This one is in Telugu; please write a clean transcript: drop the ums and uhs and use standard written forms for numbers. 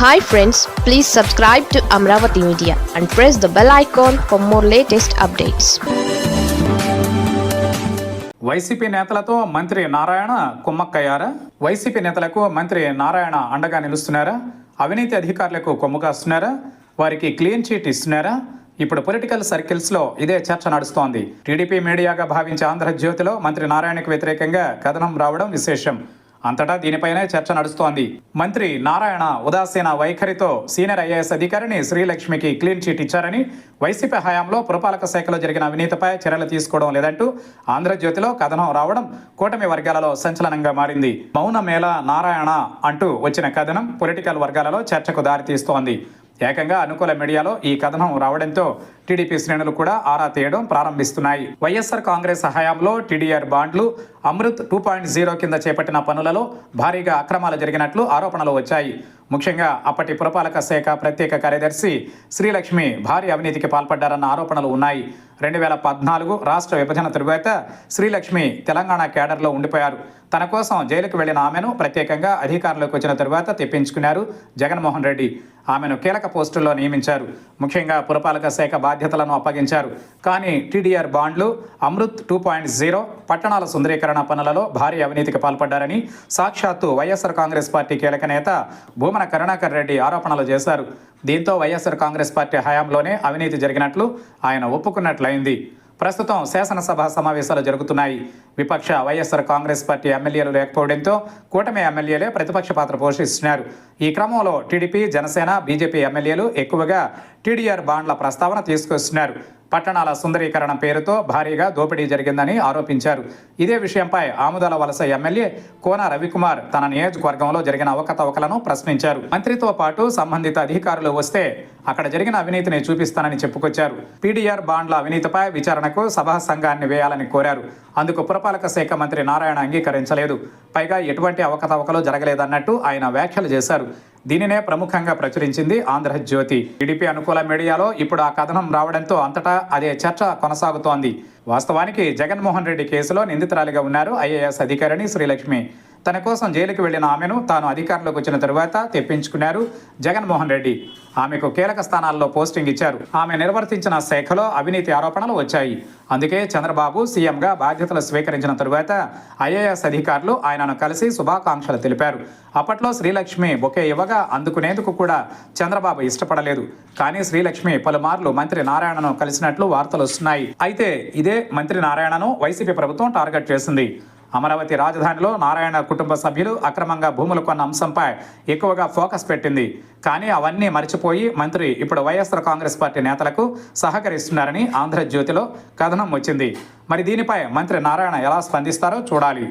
Hi friends, please subscribe to Amravati Media and press the bell icon for more latest updates. YCP నేతలతో మంత్రి నారాయణ కుమ్మక్కయ్యారా? వైసీపీ నేతలకు మంత్రి నారాయణ అండగా నిలుస్తున్నారా? అవినీతి అధికారులకు కొమ్ము కాస్తున్నారా? వారికి క్లీన్ చీట్ ఇస్తున్నారా? ఇప్పుడు పొలిటికల్ సర్కిల్స్లో ఇదే చర్చ నడుస్తోంది. టీడీపీ మీడియాగా భావించే ఆంధ్రజ్యోతిలో మంత్రి నారాయణకు వ్యతిరేకంగా కథనం రావడం విశేషం. అంతటా దీనిపైనే చర్చ నడుస్తోంది. మంత్రి నారాయణ ఉదాసీన వైఖరితో సీనియర్ ఐఏఎస్ అధికారిని శ్రీలక్ష్మికి క్లీన్ చీట్ ఇచ్చారని, వైసీపీ హయాంలో పురపాలక శాఖలో జరిగిన అవినీతిపై చర్యలు తీసుకోవడం లేదంటూ ఆంధ్రజ్యోతిలో కథనం రావడం కూటమి వర్గాలలో సంచలనంగా మారింది. మౌనమేళ నారాయణ అంటూ వచ్చిన కథనం పొలిటికల్ వర్గాలలో చర్చకు దారితీస్తోంది. ఏకంగా అనుకూల మీడియాలో ఈ కథనం రావడంతో టీడీపీ శ్రేణులు కూడా ఆరా తీయడం ప్రారంభిస్తున్నాయి. వైఎస్ఆర్ కాంగ్రెస్ హయాంలో టీడీఆర్ బాండ్లు, అమృత్ 2.0 కింద చేపట్టిన పనులలో భారీగా అక్రమాలు జరిగినట్లు ఆరోపణలు వచ్చాయి. ముఖ్యంగా అప్పటి పురపాలక శాఖ ప్రత్యేక కార్యదర్శి శ్రీలక్ష్మి భారీ అవినీతికి పాల్పడ్డారన్న ఆరోపణలు ఉన్నాయి. 2014 రాష్ట్ర విభజన తరువాత శ్రీలక్ష్మి తెలంగాణ కేడర్లో ఉండిపోయారు. తన కోసం జైలుకు వెళ్లిన ఆమెను ప్రత్యేకంగా అధికారంలోకి వచ్చిన తరువాత తెప్పించుకున్నారు జగన్మోహన్ రెడ్డి. ఆమెను కీలక పోస్టుల్లో నియమించారు. ముఖ్యంగా పురపాలక శాఖ బాధ్యతలను అప్పగించారు. కానీ టీడీఆర్ బాండ్లు, అమృత్ 2.0 పట్టణాల సుందరీకరణ పనులలో భారీ అవినీతికి పాల్పడ్డారని సాక్షాత్తు వైఎస్ఆర్ కాంగ్రెస్ పార్టీ కీలక నేత భూమన కరుణాకర్ రెడ్డి ఆరోపణలు చేశారు. దీంతో వైఎస్ఆర్ కాంగ్రెస్ పార్టీ హయాంలోనే అవినీతి జరిగినట్లు ఆయన ఒప్పుకున్నట్లయింది. ప్రస్తుతం శాసనసభ సమావేశాలు జరుగుతున్నాయి. విపక్ష వైఎస్ఆర్ కాంగ్రెస్ పార్టీ ఎమ్మెల్యేలు లేకపోవడంతో కూటమి ఎమ్మెల్యేలే ప్రతిపక్ష పాత్ర పోషిస్తున్నారు. ఈ క్రమంలో టీడీపీ, జనసేన, బీజేపీ ఎమ్మెల్యేలు ఎక్కువగా టీడీఆర్ బాండ్ల ప్రస్తావన తీసుకొస్తున్నారు. పట్టణాల సుందరీకరణ పేరుతో భారీగా దోపిడీ జరిగిందని ఆరోపించారు. ఇదే విషయంపై ఆముదాల వలస ఎమ్మెల్యే కోన రవికుమార్ తన నియోజకవర్గంలో జరిగిన అవకతవకలను ప్రశ్నించారు. మంత్రితో పాటు సంబంధిత అధికారులు వస్తే అక్కడ జరిగిన అవినీతిని చూపిస్తానని చెప్పుకొచ్చారు. పీడీఆర్ బాండ్ల అవినీతిపై విచారణకు సభా సంఘాన్ని వేయాలని కోరారు. అందుకు పురపాలక శాఖ మంత్రి నారాయణ అంగీకరించలేదు. పైగా ఎటువంటి అవకతవకలు జరగలేదన్నట్టు ఆయన వ్యాఖ్యలు చేశారు. దీనినే ప్రముఖంగా ప్రచురించింది ఆంధ్రజ్యోతి. టీడీపీ అనుకూల మీడియాలో ఇప్పుడు ఆ కథనం రావడంతో అంతటా అదే చర్చ కొనసాగుతోంది. వాస్తవానికి జగన్మోహన్ రెడ్డి కేసులో నిందితురాలిగా ఉన్నారు ఐఏఎస్ అధికారిని శ్రీలక్ష్మి. తన కోసం జైలుకు వెళ్లిన ఆమెను తాను అధికారంలోకి వచ్చిన తరువాత తెప్పించుకున్నారు జగన్మోహన్ రెడ్డి. ఆమెకు కీలక స్థానాల్లో పోస్టింగ్ ఇచ్చారు. ఆమె నిర్వర్తించిన శాఖలో అవినీతి ఆరోపణలు వచ్చాయి. అందుకే చంద్రబాబు సీఎంగా బాధ్యతలు స్వీకరించిన తరువాత ఐఏఎస్ అధికారులు ఆయనను కలిసి శుభాకాంక్షలు తెలిపారు. అప్పట్లో శ్రీలక్ష్మి బొకే ఇవ్వగా అందుకునేందుకు కూడా చంద్రబాబు ఇష్టపడలేదు. కానీ శ్రీలక్ష్మి పలుమార్లు మంత్రి నారాయణను కలిసినట్లు వార్తలు వస్తున్నాయి. అయితే ఇదే మంత్రి నారాయణను వైసీపీ ప్రభుత్వం టార్గెట్ చేసింది. అమరావతి రాజధానిలో నారాయణ కుటుంబ సభ్యులు అక్రమంగా భూములు కొన్న అంశంపై ఎక్కువగా ఫోకస్ పెట్టింది. కానీ అవన్నీ మర్చిపోయి మంత్రి ఇప్పుడు వైఎస్ఆర్ కాంగ్రెస్ పార్టీ నేతలకు సహకరిస్తున్నారని ఆంధ్రజ్యోతిలో కథనం వచ్చింది. మరి దీనిపై మంత్రి నారాయణ ఎలా స్పందిస్తారో చూడాలి.